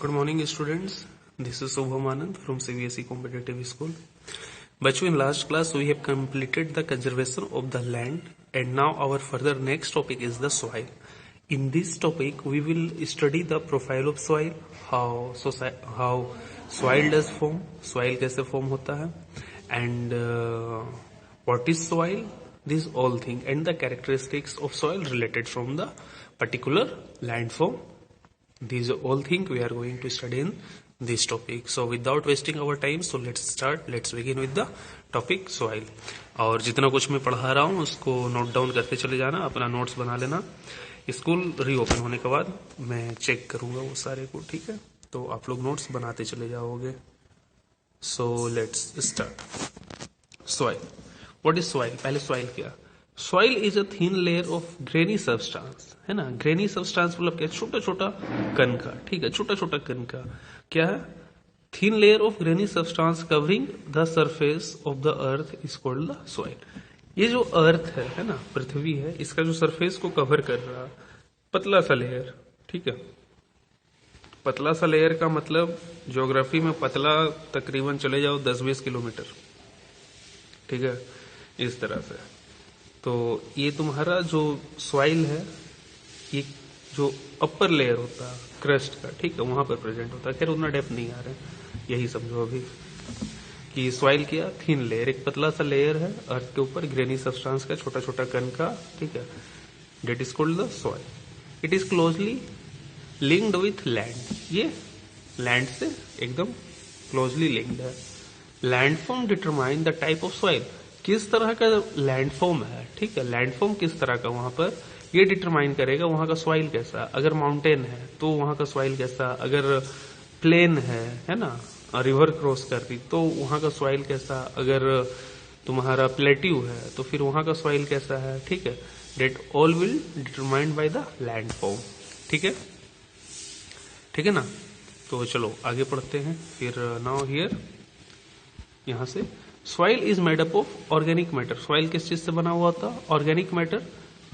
Good morning, students. This is Shubham Anand from CBSE Competitive School. बच्चों, in last class we have completed the conservation of the land, and now our further next topic is the soil. In this topic, we will study the profile of soil, how soil does form, soil कैसे form होता है, and what is soil, these all things, and the characteristics of soil related from the particular landform. These are all things we are going to study in this topic. So without wasting our time, so let's begin with the topic soil. और जितना कुछ मैं पढ़ा रहा हूँ उसको note down करते चले जाना, अपना नोट्स बना लेना. स्कूल रीओपन होने के बाद मैं चेक करूंगा वो सारे को, ठीक है? तो आप लोग नोट्स बनाते चले जाओगे. So let's start. Soil. What is soil? पहले सॉइल क्या? Soil is a thin layer of granny substance, है ना? ग्रेनी सब्सटेंस मतलब क्या? छोटा छोटा कण का, ठीक है? छोटा छोटा कण का क्या है? Thin layer of granny substance covering the surface of the earth is called the soil. ये जो अर्थ है ना, पृथ्वी है, इसका जो सरफेस को कवर कर रहा पतला सा लेयर, ठीक है? पतला सा लेयर का मतलब ज्योग्राफी में पतला तकरीबन चले जाओ 10-20 किलोमीटर, ठीक है? इस तरह से. तो ये तुम्हारा जो सॉइल है, ये जो अपर लेयर होता है क्रस्ट का, ठीक है, वहां पर प्रेजेंट होता है. खैर उतना डेप्थ नहीं आ रहा है, यही समझो अभी कि सॉइल क्या? थिन लेयर, एक पतला सा लेयर है अर्थ के ऊपर ग्रेनी सब्सटेंस का, छोटा छोटा कण का, ठीक है? That is called the soil. It is closely linked with land. ये लैंड से एकदम क्लोजली लिंक्ड है. Landform determine the type of soil. किस तरह का लैंडफॉर्म है, ठीक है? लैंडफॉर्म किस तरह का वहां पर, ये डिटरमाइन करेगा वहां का सॉइल कैसा. अगर माउंटेन है तो वहां का सॉइल कैसा, अगर प्लेन है ना, रिवर क्रॉस कर रही तो वहां का सॉइल कैसा, अगर तुम्हारा प्लेट्यू है तो फिर वहां का सॉइल कैसा है, ठीक है? That all will determined by the landform, ठीक है? ठीक है ना? तो चलो आगे पढ़ते हैं फिर. नाउ हियर, यहां से soil is made up of organic matter. Soil किस चीज से बना हुआ था? Organic matter,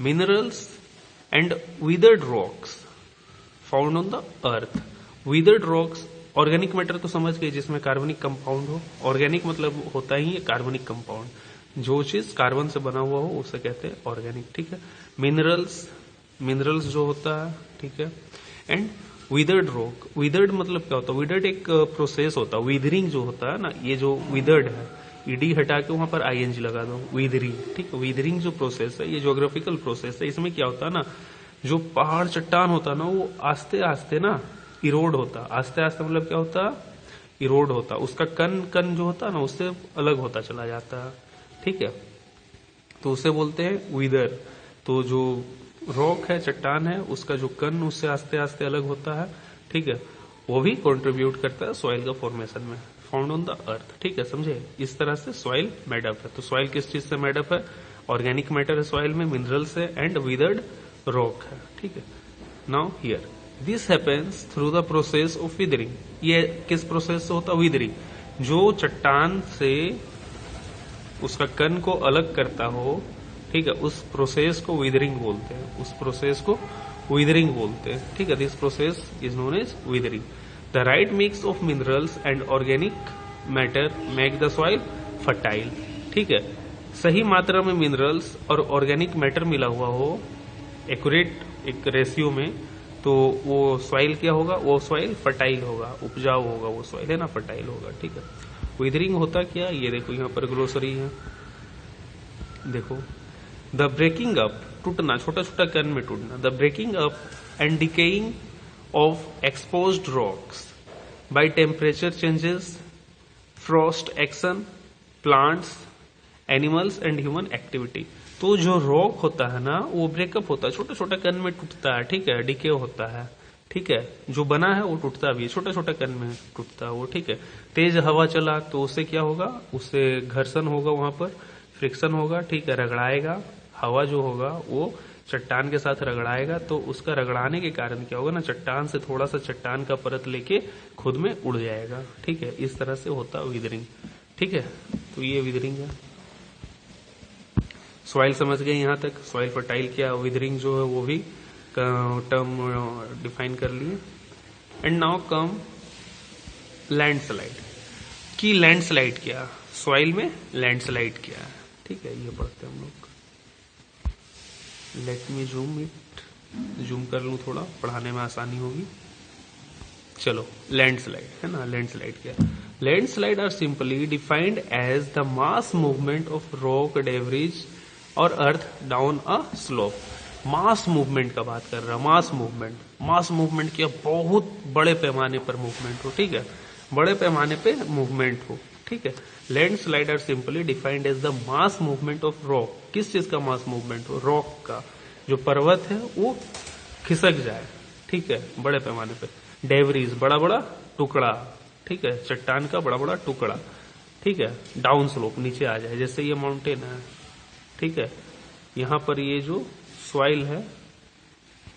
minerals and withered rocks found on the earth. Withered rocks, organic matter तो समझ गए जिसमें कार्बनिक कंपाउंड हो. ऑर्गेनिक मतलब होता ही है कार्बनिक कंपाउंड. जो चीज कार्बन से बना हुआ हो उसे कहते हैं ऑर्गेनिक, ठीक है? मिनरल्स, मिनरल्स जो होता है, ठीक है? And withered rock. विदर्ड मतलब क्या होता है? विदर्ड एक प्रोसेस होता है. विदरिंग जो होता है ना, ये जो विदर्ड है, ईडी हटा के वहां पर आईएनजी लगा दो, विदरिंग, ठीक है? विदरिंग जो प्रोसेस है, ये ज्योग्राफिकल प्रोसेस है. इसमें क्या होता है ना, जो पहाड़ चट्टान होता है ना, वो आस्ते आस्ते ना इरोड होता. आस्ते आस्ते मतलब क्या होता है? इरोड होता. उसका कण कण जो होता है ना, उससे अलग होता चला जाता है, ठीक है? तो उसे बोलते हैं विदर. तो जो रॉक है, चट्टान है, उसका जो कण उससे आस्ते आस्ते अलग होता है, ठीक है? वो भी कंट्रीब्यूट करता है सॉइल का फॉर्मेशन में. फाउंड ऑन द अर्थ, ठीक है? समझे? इस तरह से सॉइल मेडअप है. तो सॉइल किस चीज से मेडअप है? ऑर्गेनिक मैटर है सॉइल में, मिनरल्स है एंड विदर्ड रॉक है, ठीक है? Now here, this happens through the process of withering. ये किस प्रोसेस से होता है? विदरिंग. जो चट्टान से उसका कण को अलग करता हो, ठीक है, उस प्रोसेस को विदरिंग बोलते हैं. उस प्रोसेस को विदरिंग बोलते हैं, ठीक है? This process is known as weathering. The right mix of minerals and organic matter make the soil fertile, ठीक है? सही मात्रा में मिनरल्स और ऑर्गेनिक मैटर मिला हुआ हो एक्यूरेट एक रेशियो में, तो वो सॉइल क्या होगा? वो सॉइल फर्टाइल होगा, उपजाऊ होगा. वो सॉइल है ना, फर्टाइल होगा, ठीक है? विदरिंग होता क्या? ये देखो यहाँ पर ग्लोसरी है, देखो. द ब्रेकिंग अप, टूटना, छोटा छोटा कण में टूटना. The breaking up and decaying of exposed rocks by temperature changes, frost action, plants, animals and human activity. तो जो रॉक होता है ना, वो ब्रेकअप होता है, छोटा छोटा कण में टूटता है, ठीक है? डिके होता है, ठीक है? जो बना है वो टूटता भी है, छोटा छोटा कण में टूटता है वो, ठीक है? तेज हवा चला तो उससे क्या होगा? उससे घर्षण होगा, वहां पर फ्रिक्शन होगा, ठीक है? रगड़ाएगा. हवा जो होगा वो चट्टान के साथ रगड़ाएगा, तो उसका रगड़ाने के कारण क्या होगा ना, चट्टान से थोड़ा सा चट्टान का परत लेके खुद में उड़ जाएगा, ठीक है? इस तरह से होता है विदरिंग, ठीक है? तो ये विदरिंग है. सॉइल समझ गए यहां तक? सॉइल फर्टाइल क्या, विदरिंग जो है वो भी टर्म डिफाइन कर लिए. And now come landslide. की लैंडस्लाइड क्या, सॉइल में लैंडस्लाइड क्या है, ठीक है, ये पढ़ते हैं हम लोग। लेट मी जूम कर लूं थोड़ा, पढ़ाने में आसानी होगी। चलो, लैंडस्लाइड है ना, लैंडस्लाइड क्या है? Landslide are simply defined as the mass movement of rock, debris और earth down a slope. Mass movement का बात कर रहा है, मास मूवमेंट क्या, बहुत बड़े पैमाने पर मूवमेंट हो, ठीक है, बड़े पैमाने पे मूवमेंट हो, ठीक है। Landslide are simply defined as the mass movement of rock. किस चीज का मास मूवमेंट हो? रॉक का, जो पर्वत है वो खिसक जाए, ठीक है, बड़े पैमाने पे। डेब्रिज, बड़ा बड़ा टुकड़ा, ठीक है, चट्टान का बड़ा बड़ा टुकड़ा, ठीक है, डाउन स्लोप, नीचे आ जाए, जैसे ये माउंटेन है, ठीक है, यहां पर ये जो सॉइल है,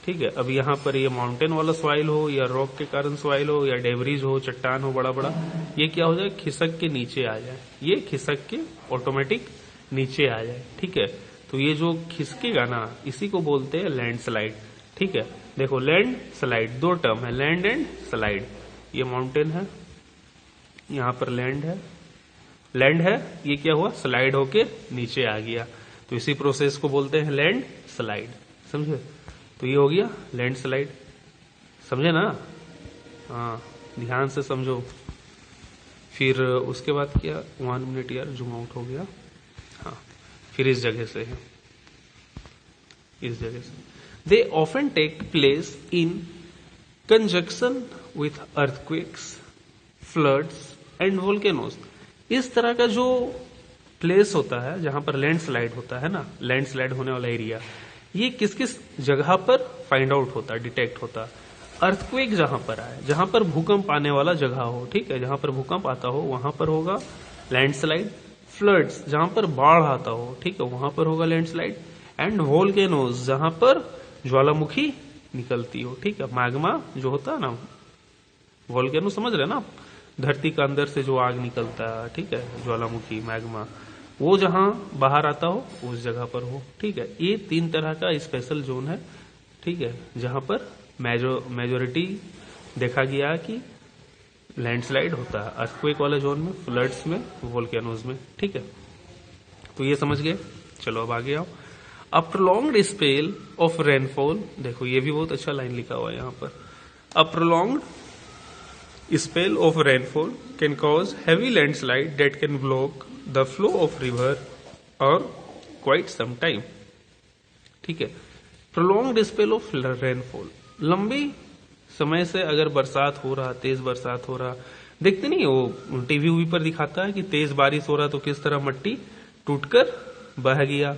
ठीक है, अब यहां पर ये माउंटेन वाला सॉइल हो या रॉक के कारण सॉइल हो या डेब्रिज हो, चट्टान हो बड़ा बड़ा, ये क्या हो जाए, खिसक के नीचे आ जाए, ये खिसक के ऑटोमेटिक नीचे आ जाए, ठीक है। तो ये जो खिसकेगा ना, इसी को बोलते हैं लैंडस्लाइड, ठीक है। देखो, लैंड स्लाइड, दो टर्म है, लैंड एंड स्लाइड। ये माउंटेन है, यहां पर लैंड है, ये क्या हुआ, स्लाइड होके नीचे आ गया, तो इसी प्रोसेस को बोलते हैं लैंड स्लाइड, समझे। तो ये हो गया लैंड स्लाइड, समझे ना? हाँ, ध्यान से समझो। फिर उसके बाद क्या, 1 मिनट यार, जूम आउट हो गया। हाँ, फिर इस जगह से है, इस जगह से। They often take place in conjunction with earthquakes, floods and volcanoes. इस तरह का जो प्लेस होता है जहां पर लैंडस्लाइड होता है ना, लैंडस्लाइड होने वाला एरिया, ये किस किस जगह पर फाइंड आउट होता है, डिटेक्ट होता है? अर्थक्वेक जहां पर आए, जहां पर भूकंप आने वाला जगह हो, ठीक है, जहां पर भूकंप आता हो वहां पर होगा लैंडस्लाइड। फ्लड्स, जहां पर बाढ़ आता हो, ठीक है, वहां पर होगा लैंडस्लाइड। एंड वोल्केनोज, जहां पर ज्वालामुखी निकलती हो, ठीक है, मैग्मा जो होता है ना, वोल्केनो समझ रहे ना आप, धरती का अंदर से जो आग निकलता है, ठीक है, ज्वालामुखी, मैग्मा, वो जहां बाहर आता हो उस जगह पर हो, ठीक है। ये 3 तरह का स्पेशल जोन है, ठीक है, जहां पर मेजोरिटी देखा गया कि लैंडस्लाइड होता है, अर्थक्वेक वाले जोन में, फ्लड्स में, वोल्केनोज में, ठीक है। तो ये समझ गए। चलो अब आगे आओ। अ प्रोलॉन्ग्ड स्पेल ऑफ रेनफॉल, देखो ये भी बहुत अच्छा लाइन लिखा हुआ है यहाँ पर। A prolonged spell of rainfall can cause heavy landslide that can block the flow of river और क्वाइट सम टाइम, ठीक है। प्रोलॉन्ग्ड स्पेल ऑफ रेनफॉल, लंबी समय से अगर बरसात हो रहा, तेज बरसात हो रहा, देखते नहीं वो टीवी पर दिखाता है कि तेज बारिश हो रहा तो किस तरह मट्टी टूटकर बह गया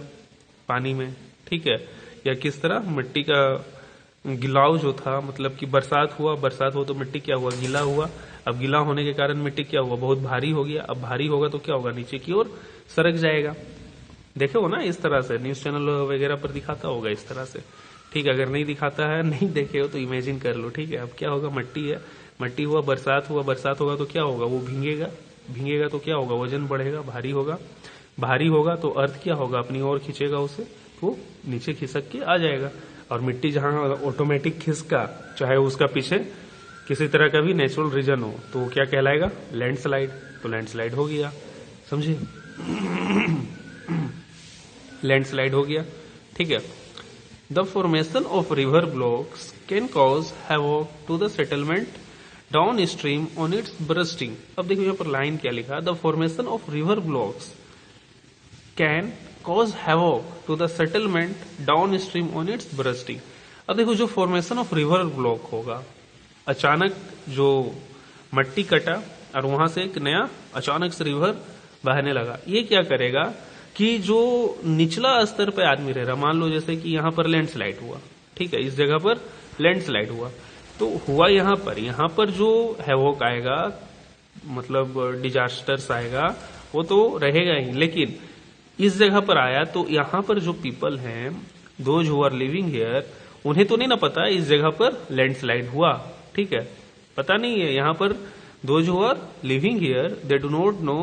पानी में, ठीक है, या किस तरह मिट्टी का गिलाव जो था, मतलब कि बरसात हो तो मिट्टी क्या हुआ, गीला हुआ। अब गीला होने के कारण मिट्टी क्या हुआ, बहुत भारी हो गया। अब भारी होगा तो क्या होगा, नीचे की ओर सरक जाएगा। देखे हो ना, इस तरह से न्यूज चैनल वगैरह पर दिखाता होगा इस तरह से, ठीक है। अगर नहीं दिखाता है, नहीं देखे हो तो इमेजिन कर लो, ठीक है। अब क्या होगा, मट्टी है, मट्टी हुआ, बरसात होगा तो क्या होगा, वो भींगेगा तो क्या होगा, वजन बढ़ेगा, भारी होगा तो अर्थ क्या होगा, अपनी ओर खींचेगा उसे, तो नीचे खिसक के आ जाएगा। और मिट्टी जहां ऑटोमेटिक खिसका, चाहे उसका पीछे किसी तरह का भी नेचुरल रीजन हो, तो वो क्या कहलाएगा, लैंडस्लाइड। तो लैंडस्लाइड हो गया, समझे, लैंडस्लाइड हो गया, ठीक है। The formation of river blocks can cause havoc to the settlement downstream on its bursting. अब देखो यहाँ पर लाइन क्या लिखा, the formation of river blocks can cause havoc to the settlement downstream on its bursting. अब देखो, जो formation of river block होगा, अचानक जो मट्टी कटा और वहां से एक नया अचानक से रिवर बहने लगा, ये क्या करेगा कि जो निचला स्तर पे आदमी रह रहा, मान लो जैसे कि यहाँ पर लैंडस्लाइड हुआ, ठीक है, इस जगह पर लैंडस्लाइड हुआ, तो हुआ यहाँ पर जो हैवॉक आएगा, मतलब डिजास्टर्स आएगा, वो तो रहेगा ही, लेकिन इस जगह पर आया तो यहाँ पर जो पीपल हैं, those who are living here, उन्हें तो नहीं ना पता इस जगह पर लैंडस्लाइड हुआ, ठीक है, पता नहीं है। यहाँ पर those who are living here, they do not know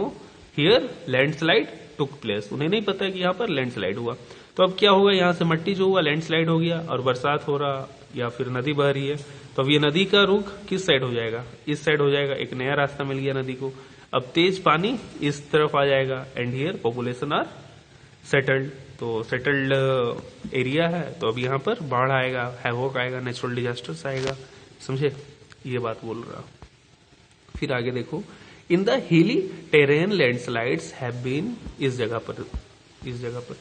here landslide took place, उन्हें नहीं पता है कि यहाँ पर लैंडस्लाइड हुआ। तो अब क्या होगा, यहाँ से मट्टी जो हुआ लैंडस्लाइड हो गया, और बरसात हो रहा या फिर नदी बह रही है तो अब ये नदी का रुख किस साइड हो जाएगा, इस साइड हो जाएगा, एक नया रास्ता मिल गया नदी को। अब तेज पानी इस तरफ आ जाएगा and here population are settled, तो सेटल्ड एरिया है, तो अब यहाँ पर बाढ़ आएगा, हैवॉक आएगा, नेचुरल डिजास्टर्स आएगा, समझे, ये बात बोल रहा। फिर आगे देखो, in the hilly terrain landslides have been, इस जगह पर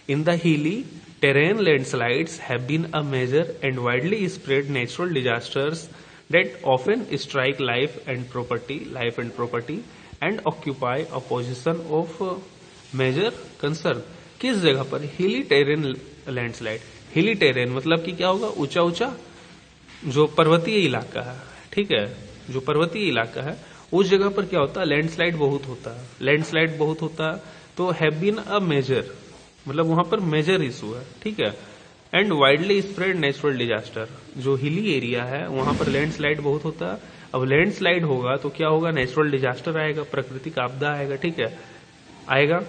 in the hilly terrain landslides have been a major and widely spread natural disasters that often strike life and property and occupy a position of major concern। किस जगह पर? हिली terrain landslide. हिली terrain मतलब कि क्या होगा, ऊंचा ऊंचा जो पर्वतीय इलाका है, ठीक है, जो पर्वतीय इलाका है उस जगह पर क्या होता है, लैंडस्लाइड बहुत होता है, लैंडस्लाइड बहुत होता है। तो हैव बीन अ मेजर मतलब वहां पर मेजर इशू है, ठीक है, and widely spread natural disaster, जो हिली एरिया है वहां पर लैंडस्लाइड बहुत होता है। अब लैंडस्लाइड होगा तो क्या होगा, नेचुरल डिजास्टर आएगा, प्राकृतिक आपदा आएगा, ठीक है, आएगा।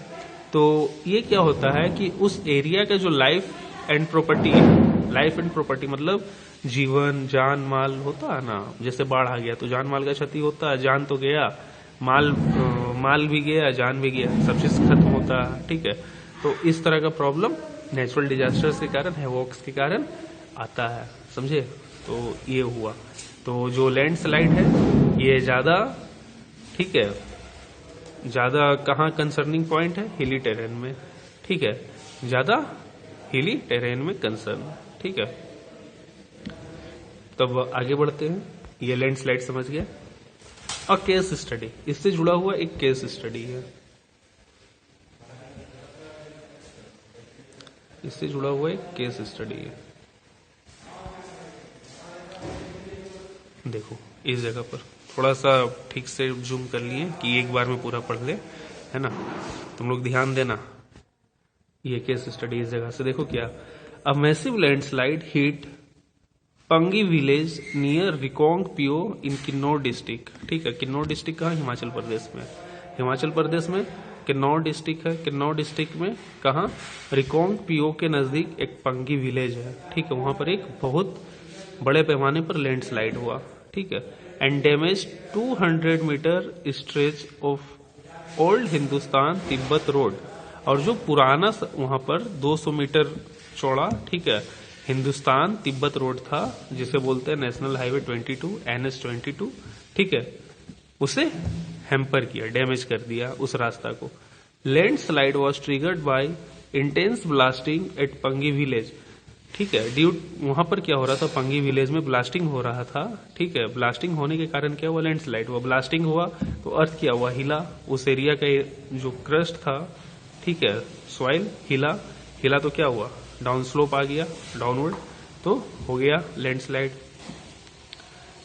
तो ये क्या होता है कि उस एरिया का जो लाइफ एंड प्रॉपर्टी मतलब जीवन जान माल होता है ना, जैसे बाढ़ आ गया तो जान माल का क्षति होता है, जान तो गया, माल भी गया, जान भी गया, सब चीज खत्म होता है, ठीक है। तो इस तरह का प्रॉब्लम नेचुरल डिजास्टर्स के कारण, हैवॉक्स के कारण आता है, समझे। तो ये हुआ, तो जो लैंडस्लाइड है ये ज्यादा, ठीक है, ज्यादा कहाँ कंसर्निंग पॉइंट है, हिली टेरेन में, ठीक है, ज्यादा हिली टेरेन में कंसर्न, ठीक है। तब आगे बढ़ते हैं, ये लैंडस्लाइड समझ गया। और केस स्टडी, इससे जुड़ा हुआ एक केस स्टडी है, इससे जुड़ा हुआ एक केस स्टडी है। देखो इस जगह पर थोड़ा सा ठीक से जूम कर लिए कि एक बार में पूरा पढ़ ले, है ना, तुम लोग ध्यान देना। ये केस स्टडी इस जगह से देखो क्या, a massive landslide hit Pangi village near Reckong Peo in Kinnaur district, ठीक है, किन्नौर डिस्ट्रिक्ट कहाँ, हिमाचल प्रदेश में, हिमाचल प्रदेश में किन्नौर डिस्ट्रिक्ट है, किन्नौर डिस्ट्रिक्ट में कहाँ, रिकोंगपियो के नजदीक एक पंगी विलेज है, ठीक है, वहां पर एक बहुत बड़े पैमाने पर लैंडस्लाइड हुआ, ठीक है, and damage 200 metre stretch of old Hindustan Tibet road, और जो पुराना वहां पर 200 मीटर चौड़ा, ठीक है, हिंदुस्तान तिब्बत रोड था, जिसे बोलते हैं नेशनल हाईवे 22 NH 22, ठीक है, उसे हैम्पर किया, डैमेज कर दिया उस रास्ता को। Landslide was triggered by intense blasting at Pangi village, ठीक है, ड्यू वहां पर क्या हो रहा था, पंगी विलेज में ब्लास्टिंग हो रहा था, ठीक है, ब्लास्टिंग होने के कारण क्या हुआ, लैंडस्लाइड हुआ, ब्लास्टिंग हुआ तो अर्थ क्या हुआ, हिला, उस एरिया का जो क्रस्ट था, ठीक है, सॉइल हिला तो क्या हुआ, डाउन स्लोप आ गया, डाउनवर्ड, तो हो गया लैंडस्लाइड।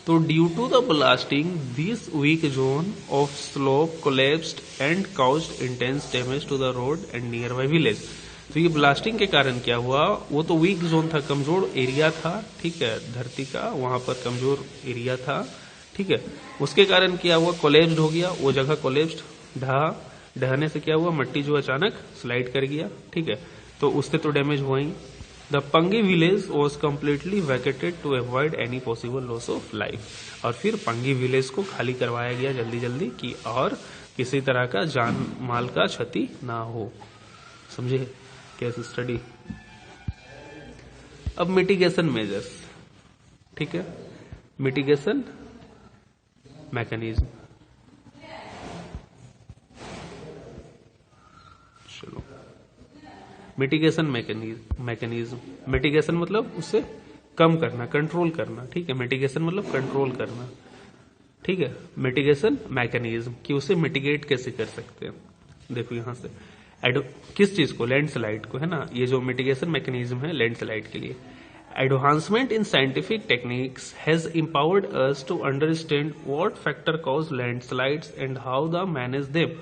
तो due to the blasting this weak zone of slope collapsed and caused intense damage to the road and nearby village. तो ये ब्लास्टिंग के कारण क्या हुआ, वो तो वीक जोन था, कमजोर एरिया था, ठीक है, धरती का वहां पर कमजोर एरिया था, ठीक है, उसके कारण क्या हुआ, कोलैप्स्ड हो गया, वो जगह कोलैप्स्ड, ढहने से क्या हुआ, मट्टी जो अचानक स्लाइड कर गया, ठीक है, तो उससे तो डैमेज हुआ ही। The Pangi village was completely vacated to avoid any possible loss of life, और फिर पंगी विलेज को खाली करवाया गया जल्दी कि और किसी तरह का जान माल का क्षति ना हो, समझे केस स्टडी। अब मिटिगेशन मेजर्स, ठीक है, मिटिगेशन मैकेनिज्म, चलो मिटिगेशन मैकेनिज्म, मिटिगेशन मतलब उससे कम करना, कंट्रोल करना, ठीक है, मिटिगेशन मतलब कंट्रोल करना, ठीक है, मिटिगेशन मैकेनिज्म कि उसे मिटिगेट कैसे कर सकते हैं। देखो यहां से किस चीज को, लैंडस्लाइड को, है ना, ये जो मिटिगेशन मैकेनिज्म है लैंडस्लाइड के लिए। Advancement in scientific techniques has empowered us to understand what factor cause landslides and how to manage them।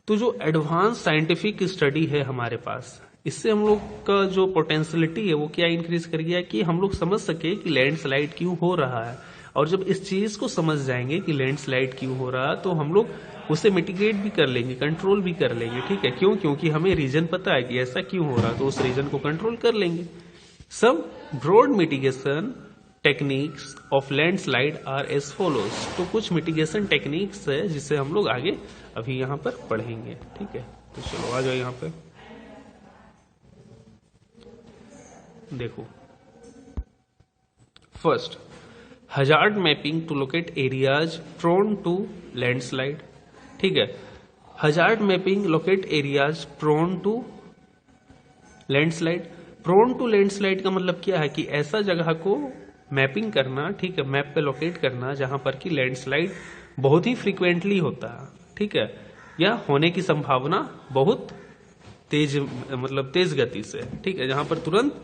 तो जो एडवांस साइंटिफिक स्टडी है हमारे पास, इससे हम लोग का जो पोटेंशियलिटी है वो क्या इंक्रीज कर गया कि हम लोग समझ सके कि लैंडस्लाइड क्यों हो रहा है। और जब इस चीज को समझ जाएंगे कि लैंडस्लाइड क्यों हो रहा है, तो हम लोग उसे मिटिगेट भी कर लेंगे, कंट्रोल भी कर लेंगे, ठीक है, क्यों, क्योंकि हमें रीजन पता है कि ऐसा क्यों हो रहा है, तो उस रीजन को कंट्रोल कर लेंगे। Some broad mitigation techniques of landslide are as follows. तो कुछ मिटिगेशन टेक्निक्स है जिसे हम लोग आगे अभी यहाँ पर पढ़ेंगे। ठीक है, तो चलो आ जाओ यहाँ पे। देखो, first, hazard mapping to locate areas prone to landslide. ठीक है, hazard mapping locate areas prone to landslide. Prone to landslide का मतलब क्या है कि ऐसा जगह को मैपिंग करना, ठीक है, मैप पे लोकेट करना जहां पर कि लैंडस्लाइड बहुत ही फ्रीक्वेंटली होता है, ठीक है, या होने की संभावना बहुत तेज, मतलब तेज गति से, ठीक है, जहां पर तुरंत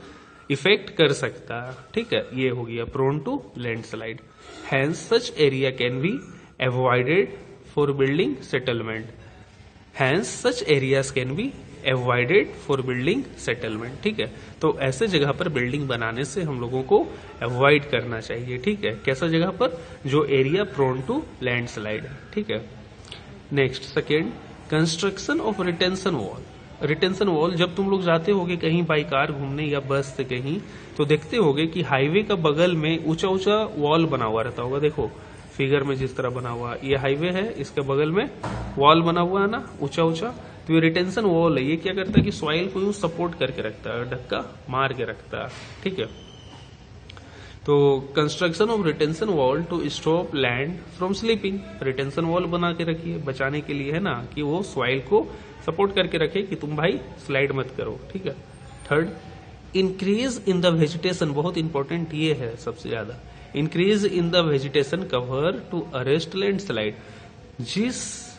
इफेक्ट कर सकता है। ठीक है, ये हो गया prone to landslide. Hence such area can be avoided for building settlement. Hence such areas can be avoided for building settlement. ठीक है, तो ऐसे जगह पर बिल्डिंग बनाने से हम लोगों को अवॉइड करना चाहिए। ठीक है, कैसा जगह पर, जो एरिया प्रोन टू लैंडस्लाइड है। ठीक है, next, second, construction of retention wall. Retention wall, जब तुम लोग जाते होगे कहीं बाई कार घूमने या बस से कहीं, तो देखते होगे कि हाईवे का बगल में ऊंचा ऊंचा वॉल बना हुआ रहता होगा। देखो फिगर में जिस तरह बना हुआ, ये हाईवे है, इसके बगल में वॉल बना हुआ है ना, ऊंचा ऊंचा, तो ये रिटेंशन वॉल है। ये क्या करता है कि सॉइल को यूं सपोर्ट करके रखता है, धक्का मार के रखता है। ठीक है, तो construction of retention wall to stop land from slipping. Retention wall बना के रखिए बचाने के लिए, है ना, कि वो सॉइल को सपोर्ट करके रखे कि तुम भाई स्लाइड मत करो। ठीक है, third, increase in the vegetation. बहुत इंपॉर्टेंट ये है सबसे ज्यादा, increase in the vegetation cover to arrest landslide. जिस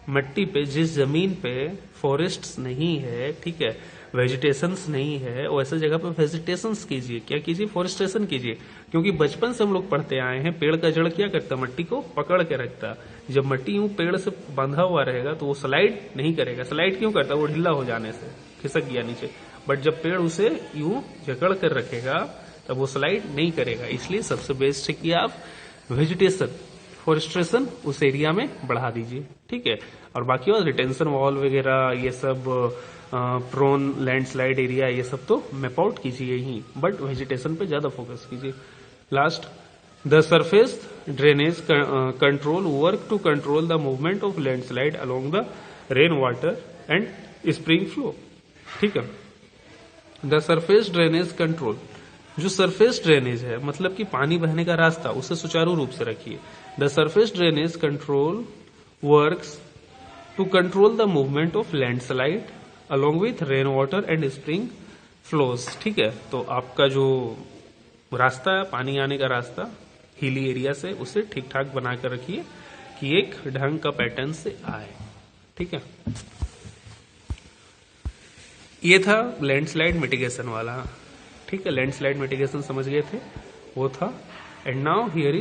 मिट्टी पे, जिस जमीन पे फॉरेस्ट्स नहीं है, ठीक है, वेजिटेशंस नहीं है, वैसे जगह पे वेजिटेशंस कीजिए। क्या कीजिए, फॉरेस्टेशन कीजिए। क्योंकि बचपन से हम लोग पढ़ते आए हैं, पेड़ का जड़ क्या करता है, मिट्टी को पकड़ के रखता है। जब मिट्टी यूं पेड़ से बंधा हुआ रहेगा तो वो स्लाइड नहीं करेगा। स्लाइड क्यों करता है, वो ढीला हो जाने से, खिसक गया नीचे। बट जब पेड़ उसे यूं जकड़ कर रखेगा तब वो स्लाइड नहीं करेगा। इसलिए सबसे बेस्ट है कि आप वेजिटेशन, फॉरेस्ट्रेशन उस एरिया में बढ़ा दीजिए। ठीक है, और बाकी और रिटेंशन वॉल वगैरह ये सब, प्रोन लैंडस्लाइड एरिया, ये सब तो मैप आउट कीजिए ही, बट वेजिटेशन पे ज्यादा फोकस कीजिए। Last, the surface drainage control work to control the movement of landslide along the rain water and spring flow. ठीक है, द सरफेस ड्रेनेज कंट्रोल, जो सरफेस ड्रेनेज है मतलब कि पानी बहने का रास्ता, उसे सुचारू रूप से रखिए। The surface drainage control works to control the movement of landslide along with rain water and spring flows. ठीक है, तो आपका जो रास्ता है, पानी आने का रास्ता हिली एरिया से, उसे ठीक ठाक बनाकर रखिए कि एक ढंग का पैटर्न से आए। ठीक है, ये था लैंडस्लाइड मिटिगेशन वाला। ठीक है, लैंडस्लाइड मिटिगेशन समझ गए थे, वो था। And now here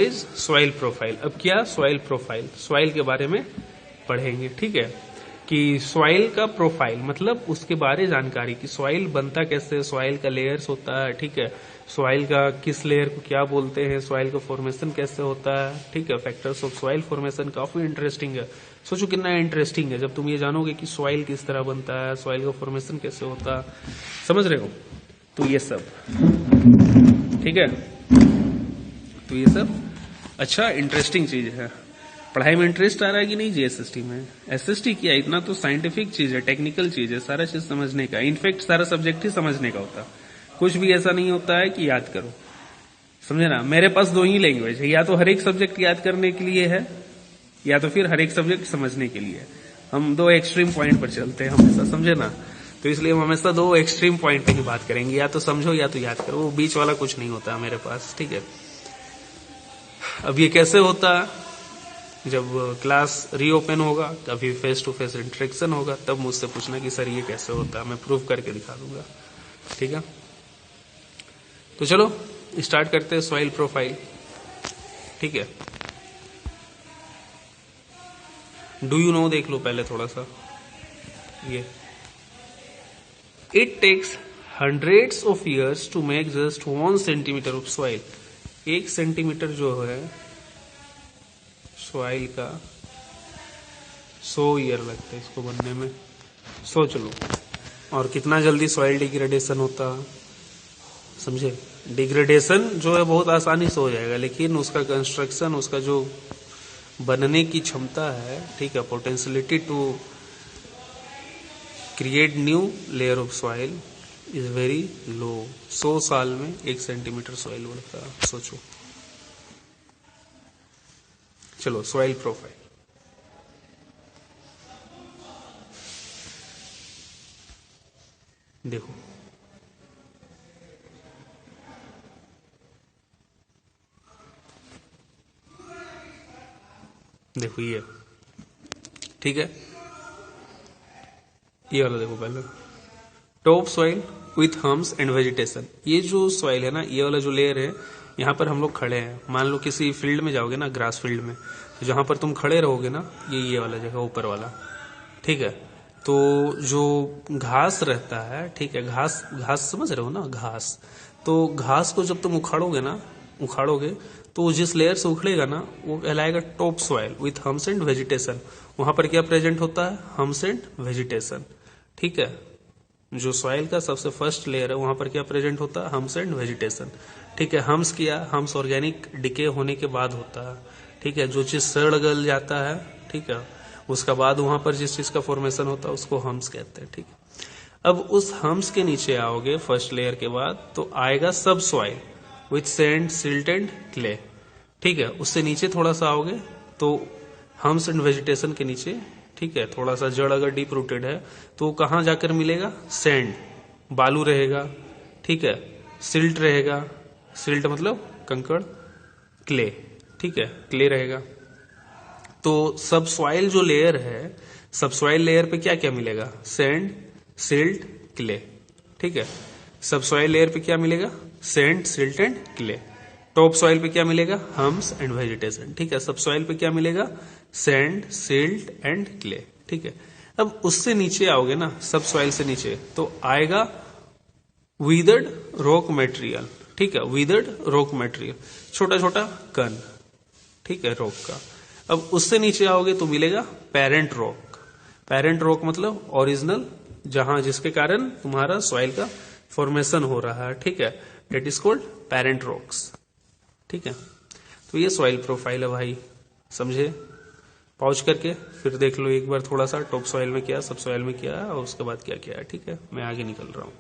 is soil profile. अब क्या, सॉइल प्रोफाइल, सॉइल के बारे में पढ़ेंगे। ठीक है, कि सॉइल का प्रोफाइल मतलब उसके बारे जानकारी, कि सॉइल बनता कैसे, सॉइल का लेयर्स होता है। ठीक है, सॉइल का किस लेयर को क्या बोलते हैं, सॉइल का फॉर्मेशन कैसे होता है। ठीक है, फैक्टर्स ऑफ सॉइल फॉर्मेशन काफी इंटरेस्टिंग है। सोचो कितना इंटरेस्टिंग है जब तुम ये जानोगे कि सॉइल किस तरह बनता है, सॉइल का फॉर्मेशन कैसे होता है। समझ रहे हो, तो ये सब, ठीक है, तो ये सब अच्छा इंटरेस्टिंग चीज है। पढ़ाई में इंटरेस्ट आ रहा है कि नहीं जी एसएसटी में? एसएसटी क्या, इतना तो साइंटिफिक चीज है, टेक्निकल चीज है, सारा चीज समझने का। इनफैक्ट सारा सब्जेक्ट ही समझने का होता, कुछ भी ऐसा नहीं होता है कि याद करो। समझे ना, मेरे पास दो ही लैंग्वेज है, या तो हर एक सब्जेक्ट याद करने के लिए है, या तो फिर हर एक सब्जेक्ट समझने के लिए। हम दो एक्सट्रीम पॉइंट पर चलते हैं हमेशा, समझे ना, तो इसलिए हम हमेशा दो एक्सट्रीम पॉइंट पे ही बात करेंगे, या तो समझो या तो याद करो, वो बीच वाला कुछ नहीं होता मेरे पास। ठीक है, अब ये कैसे होता है, जब क्लास रीओपन होगा, कभी फेस टू फेस इंटरेक्शन होगा, तब मुझसे पूछना कि सर ये कैसे होता है, मैं प्रूव करके दिखा दूंगा। ठीक है, तो चलो स्टार्ट करते हैं सॉइल प्रोफाइल। ठीक है, डू यू नो देख लो पहले थोड़ा सा। ये it takes hundreds of years to make just 1 centimetre of soil. 1 centimetre जो है सॉइल का 100 ईयर लगता है इसको बनने में। सोच लो और कितना जल्दी सॉइल डिग्रेडेशन होता, समझे। डिग्रेडेशन जो है बहुत आसानी से हो जाएगा, लेकिन उसका कंस्ट्रक्शन, उसका जो बनने की क्षमता है, ठीक है, potentiality to create new layer of soil is very low. 100 साल में 1 सेंटीमीटर सॉइल बढ़ता है, सोचो। चलो सॉइल प्रोफाइल। देखो देखो ये, ठीक है, ये वाला देखो पहले, top soil with hums and vegetation. ये जो सॉइल है ना, ये वाला जो लेयर है, यहाँ पर हम लोग खड़े हैं, मान लो किसी फील्ड में जाओगे ना, ग्रास फील्ड में, तो जहां पर तुम खड़े रहोगे ना, ये वाला जगह ऊपर वाला, ठीक है, तो जो घास रहता है, ठीक है, घास घास समझ रहे हो ना, घास, तो घास को जब तुम उखाड़ोगे तो जिस लेयर से उखड़ेगा ना, वो कहलाएगा top soil with hums and vegetation. वहां पर क्या प्रेजेंट होता है, हम्स एंड वेजिटेशन, ठीक है। जो सॉइल का सबसे फर्स्ट लेयर है, वहां पर क्या प्रेजेंट होता है, हम्स एंड वेजिटेशन, ठीक है। हम्स किया, हम्स ऑर्गेनिक डिके होने के बाद होता है, ठीक है, जो चीज सड़ गल जाता है, ठीक है, उसका बाद वहां पर जिस चीज का फॉर्मेशन होता है उसको हम्स कहते हैं, ठीक है। अब उस हम्स के नीचे आओगे फर्स्ट लेयर के बाद, तो आएगा सब soil with sand, silt and clay, ठीक है। उससे नीचे थोड़ा सा आओगे तो हम्स एंड वेजिटेशन के नीचे, ठीक है, थोड़ा सा जड़ अगर डीप रूटेड है तो कहां जाकर मिलेगा, सैंड, बालू रहेगा, ठीक है, सिल्ट रहेगा, सिल्ट मतलब कंकड़, क्ले, ठीक है, क्ले रहेगा। तो सब सॉइल जो लेयर है, सब सॉइल लेयर पे क्या क्या मिलेगा, सैंड, सिल्ट, क्ले, ठीक है। सब सॉइल लेयर पे क्या मिलेगा, sand, silt and clay. Top soil पे क्या मिलेगा, हम्स एंड वेजिटेशन, ठीक है। सब सॉइल पे क्या मिलेगा, सैंड, सिल्ट एंड क्ले, ठीक है। अब उससे नीचे आओगे ना, सब सॉइल से नीचे, तो आएगा विदर्ड रॉक मटेरियल, ठीक है, विदर्ड रॉक मटेरियल, छोटा छोटा कण, ठीक है, रॉक का। अब उससे नीचे आओगे तो मिलेगा पेरेंट रॉक। पेरेंट रॉक मतलब ओरिजिनल, जहां जिसके कारण तुम्हारा सॉइल का फॉर्मेशन हो रहा है, ठीक है, that is called parent rocks, ठीक है। तो ये सॉइल प्रोफाइल है भाई, समझे। पॉज करके फिर देख लो एक बार थोड़ा सा, टॉप सॉइल में क्या, सब सॉइल में क्या है, और उसके बाद क्या क्या है, ठीक है। मैं आगे निकल रहा हूं,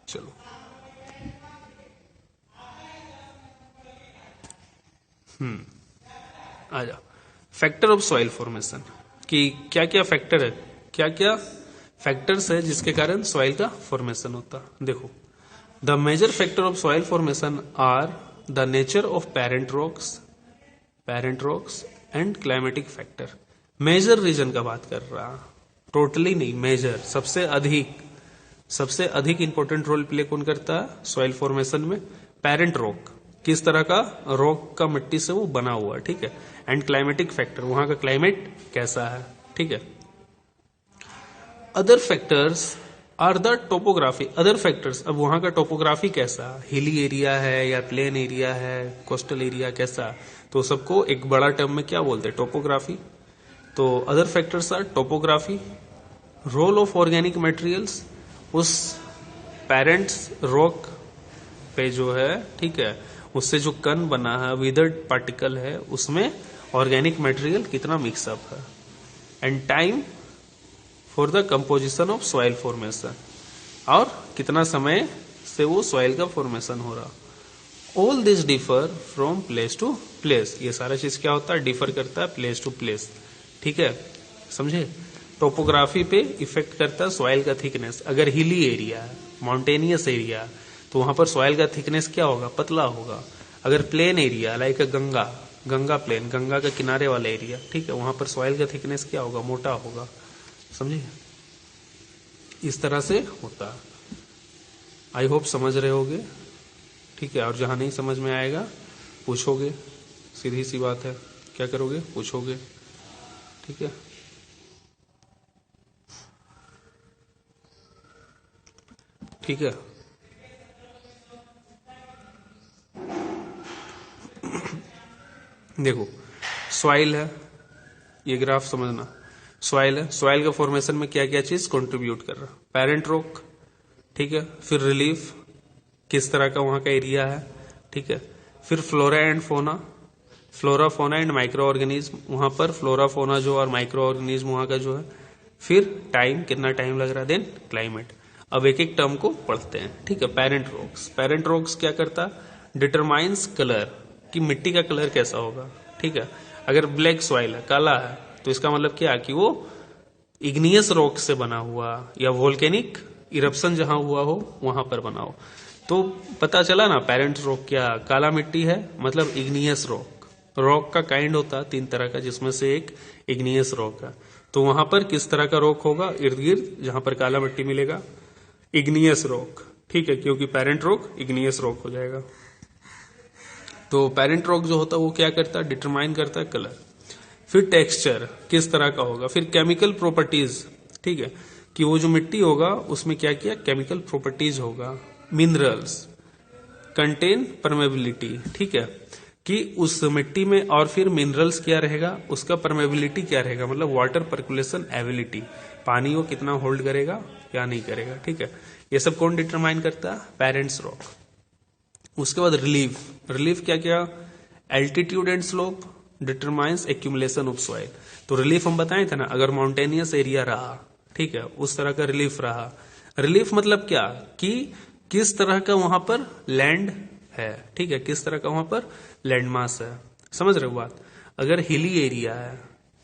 चलो। आ जाओ, फैक्टर ऑफ सॉइल फॉर्मेशन, कि क्या क्या फैक्टर है, क्या क्या फैक्टर्स है जिसके कारण सॉइल का फॉर्मेशन होता। देखो, the major factor of soil formation are the nature of parent rocks and climatic factor. Major reason का बात कर रहा, टोटली नहीं, मेजर, सबसे अधिक इंपॉर्टेंट रोल प्ले कौन करता है सॉइल फॉर्मेशन में, पेरेंट रॉक, किस तरह का रॉक का मिट्टी से वो बना हुआ है, ठीक है, एंड क्लाइमेटिक फैक्टर, वहां का क्लाइमेट कैसा है, ठीक है। Other factors are the topography, other factors, अब वहां का टोपोग्राफी कैसा, हिली एरिया है या प्लेन एरिया है, कोस्टल एरिया कैसा, तो सबको एक बड़ा टर्म में क्या बोलते हैं, टोपोग्राफी। तो other factors are topography, role of organic materials, उस पेरेंट्स रॉक पे जो है, ठीक है, उससे जो कण बना है, विदर्ड पार्टिकल है, उसमें ऑर्गेनिक मटेरियल कितना मिक्सअप है, and time for the composition of soil formation, और कितना समय से वो सॉइल का फॉर्मेशन हो रहा। All this differ from place to place, ये सारा चीज क्या होता है, डिफर करता है प्लेस टू प्लेस, ठीक है, समझे। टोपोग्राफी पे इफेक्ट करता है सॉइल का थिकनेस, अगर हिली एरिया है, माउंटेनियस एरिया, तो वहां पर सॉइल का थिकनेस क्या होगा, पतला होगा। अगर plain area like Ganga plain, Ganga का किनारे वाला एरिया, ठीक है, वहां पर सॉइल का थिकनेस क्या होगा, मोटा होगा, समझे। इस तरह से होता है। आई होप समझ रहे होगे, ठीक है। और जहां नहीं समझ में आएगा पूछोगे, सीधी सी बात है, क्या करोगे, पूछोगे, ठीक है। ठीक है, देखो सॉइल है, ये ग्राफ समझना, सॉइल है, सॉइल का फॉर्मेशन में क्या क्या चीज कंट्रीब्यूट कर रहा है, पेरेंट रॉक, ठीक है, फिर रिलीफ, किस तरह का वहां का एरिया है, ठीक है, फिर flora and fauna, flora fauna and micro organism, वहां पर फ्लोरा फोना जो और माइक्रो ऑर्गेनिज्म वहां का जो है, फिर टाइम, कितना टाइम लग रहा है, देन क्लाइमेट। अब एक एक टर्म को पढ़ते हैं, ठीक है। पेरेंट रॉक्स, पेरेंट रॉक्स क्या करता है, डिटरमाइंस कलर, कि मिट्टी का कलर कैसा होगा, ठीक है। अगर ब्लैक सॉइल है, काला है, तो इसका मतलब क्या, कि वो इग्नियस रॉक से बना हुआ या वोल्केनिक इरप्शन जहां हुआ हो वहां पर बना हो। तो पता चला ना, पेरेंट रॉक क्या, काला मिट्टी है, मतलब इग्नियस रॉक। रॉक का काइंड होता है 3 तरह का, जिसमें से एक इग्नियस रॉक है। तो वहां पर किस तरह का रॉक होगा, इर्द गिर्द जहां पर काला मिट्टी मिलेगा, इग्नियस रॉक, ठीक है, क्योंकि पेरेंट रॉक इग्नियस रॉक हो जाएगा। तो पेरेंट रॉक जो होता है वो क्या करता है, डिटरमाइन करता है कलर। फिर टेक्सचर किस तरह का होगा, फिर केमिकल प्रॉपर्टीज, ठीक है, कि वो जो मिट्टी होगा उसमें क्या क्या केमिकल प्रॉपर्टीज होगा। मिनरल्स, कंटेन परमेबिलिटी, ठीक है, कि उस मिट्टी में, और फिर मिनरल्स क्या रहेगा, उसका परमेबिलिटी क्या रहेगा, मतलब वाटर पर्कुलेशन एबिलिटी, पानी को कितना होल्ड करेगा या नहीं करेगा, ठीक है। ये सब कौन डिटरमाइन करता है, पेरेंट्स रॉक। उसके बाद रिलीफ, रिलीफ क्या क्या, altitude and slope determines accumulation of soil. तो रिलीफ हम बताए थे ना, अगर माउंटेनियस एरिया रहा, ठीक है, उस तरह का रिलीफ रहा। रिलीफ मतलब क्या, कि किस तरह का वहां पर लैंड है, ठीक है, किस तरह का वहां पर लैंड मास है, समझ रहे हो बात। अगर हिली एरिया है,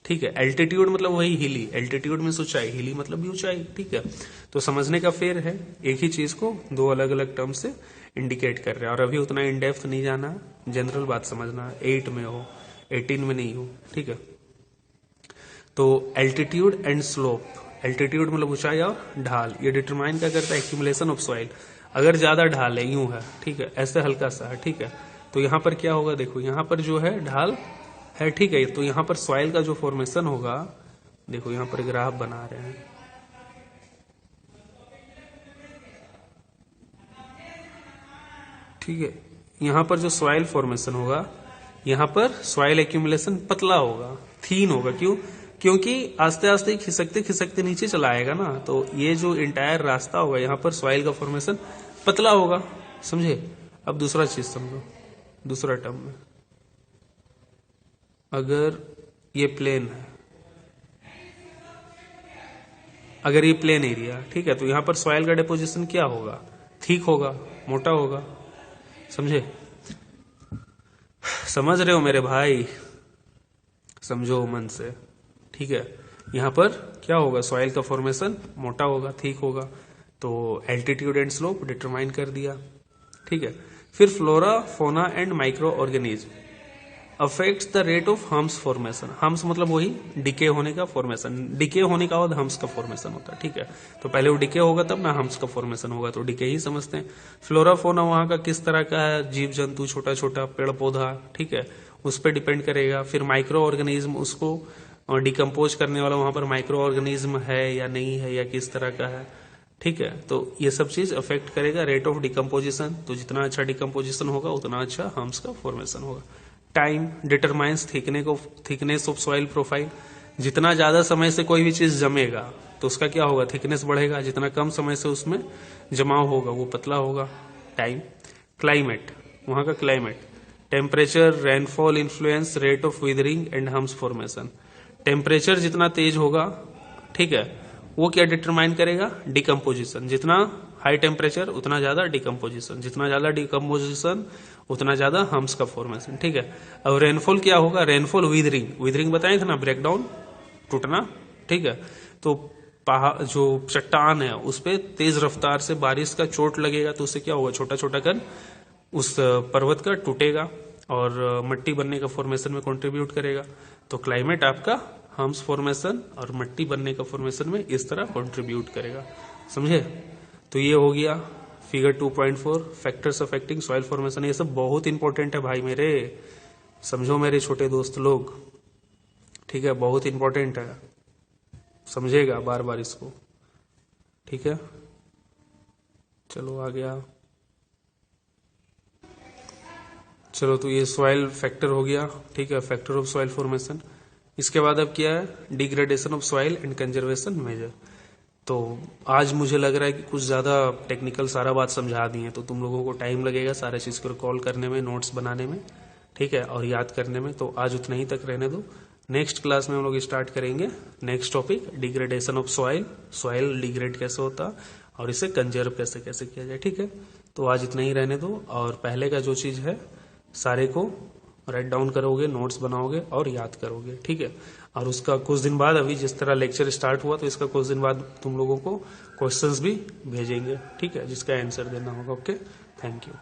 ठीक है, एल्टीट्यूड मतलब वही हिली, एल्टीट्यूड में ऊंचाई, हिली मतलब भी ऊंचाई, ठीक है। तो समझने का फेर है, एक ही चीज को दो अलग अलग टर्म से इंडिकेट कर रहे हैं। और अभी उतना इन डेप्थ नहीं जाना, जनरल बात समझना, 8 में हो, 18 में नहीं हो, ठीक है। तो एल्टीट्यूड एंड स्लोप, एल्टीट्यूड मतलब ऊंचाई और ढाल, ये डिटरमाइन क्या करता है, एक्यूमुलेशन ऑफ सॉइल। अगर ज्यादा ढाल है, यूं है, ठीक है, ऐसे हल्का सा है, ठीक है, तो यहां पर क्या होगा, देखो यहां पर जो है ढाल है, ठीक है, तो यहां पर सॉइल का जो फॉर्मेशन होगा, देखो यहां पर ग्राफ बना रहे हैं, ठीक है, यहां पर जो सॉइल फॉर्मेशन होगा, यहां पर सॉइल एक्यूमुलेशन पतला होगा, थीन होगा, क्यों, क्योंकि आस्ते आस्ते खिसकते खिसकते नीचे चला आएगा ना, तो ये जो इंटायर रास्ता होगा यहां पर सॉइल का फॉर्मेशन पतला होगा, समझे। अब दूसरा चीज समझो, दूसरा टर्म में, अगर ये प्लेन है, अगर ये प्लेन एरिया, ठीक है, तो यहां पर सॉइल का डिपोजिशन क्या होगा, थिक होगा, मोटा होगा, समझे। समझ रहे हो मेरे भाई, समझो मन से, ठीक है। यहां पर क्या होगा, सॉइल का फॉर्मेशन मोटा होगा, थिक होगा। तो एल्टीट्यूड एंड स्लोप डिटरमाइन कर दिया, ठीक है। फिर flora fauna and micro organism affects the rate of hums formation. Hums मतलब वही डिके होने का फॉर्मेशन, डिके होने का बाद हम्स का फॉर्मेशन होता है, ठीक है। तो पहले वो डिके होगा तब ना हम्स का फॉर्मेशन होगा, तो डिके ही समझते हैं। फ्लोरा फोना वहां का किस तरह का है, जीव जंतु, छोटा छोटा पेड़ पौधा, ठीक है, उस पर डिपेंड करेगा। फिर माइक्रो ऑर्गेनिज्म, उसको डिकम्पोज करने वाला वहां पर माइक्रो ऑर्गेनिज्म है या नहीं है, या किस तरह का है, ठीक है। तो ये सब चीज अफेक्ट करेगा रेट ऑफ डिकम्पोजिशन। तो जितना अच्छा डिकम्पोजिशन होगा उतना अच्छा हम्स का फॉर्मेशन होगा। Time determines thickness of soil profile. जितना ज्यादा समय से कोई भी चीज जमेगा तो उसका क्या होगा, थिकनेस बढ़ेगा। जितना कम समय से उसमें जमाव होगा वो पतला होगा। टाइम। क्लाइमेट, वहां का climate, temperature, rainfall influence rate of withering and hums formation. Temperature जितना तेज होगा, ठीक है, वो क्या डिटरमाइन करेगा, डिकम्पोजिशन। जितना हाई टेम्परेचर उतना ज्यादा डिकम्पोजिशन, जितना ज्यादा डिकम्पोजिशन उतना ज्यादा हम्स का फॉर्मेशन, ठीक है। अब रेनफॉल क्या होगा, रेनफॉल विदरिंग, विदरिंग बताए थे ना, ब्रेकडाउन, टूटना, ठीक है। तो पहाड़ जो चट्टान है उस पर तेज रफ्तार से बारिश का चोट लगेगा तो उससे क्या होगा, छोटा छोटा कण उस पर्वत का टूटेगा और मिट्टी बनने का फॉर्मेशन में कंट्रीब्यूट करेगा। तो क्लाइमेट आपका हम्स फॉर्मेशन और मिट्टी बनने का फॉर्मेशन में इस तरह कंट्रीब्यूट करेगा, समझे। तो ये हो गया figure 2.4 factors affecting soil formation. ये सब बहुत इंपॉर्टेंट है भाई मेरे, समझो मेरे छोटे दोस्त लोग, ठीक है, बहुत इंपॉर्टेंट है, समझेगा बार बार इसको, ठीक है। चलो आ गया, चलो तो ये सॉइल फैक्टर हो गया, ठीक है, फैक्टर ऑफ सॉइल फॉर्मेशन। इसके बाद अब क्या है, degradation of soil and conservation major. तो आज मुझे लग रहा है कि कुछ ज़्यादा टेक्निकल सारा बात समझा दिए, तो तुम लोगों को टाइम लगेगा सारे चीज़ को रिकॉल करने में, नोट्स बनाने में, ठीक है, और याद करने में। तो आज उतना ही तक रहने दो। नेक्स्ट क्लास में हम लोग स्टार्ट करेंगे next topic, degradation of soil, soil degrade कैसे होता और इसे कंजर्व कैसे कैसे किया जाए, ठीक है। तो आज इतना ही रहने दो, और पहले का जो चीज़ है सारे को राइट डाउन करोगे, नोट्स बनाओगे और याद करोगे, ठीक है। और उसका कुछ दिन बाद, अभी जिस तरह लेक्चर स्टार्ट हुआ तो इसका कुछ दिन बाद तुम लोगों को क्वेश्चंस भी भेजेंगे, ठीक है, जिसका आंसर देना होगा। Okay, thank you.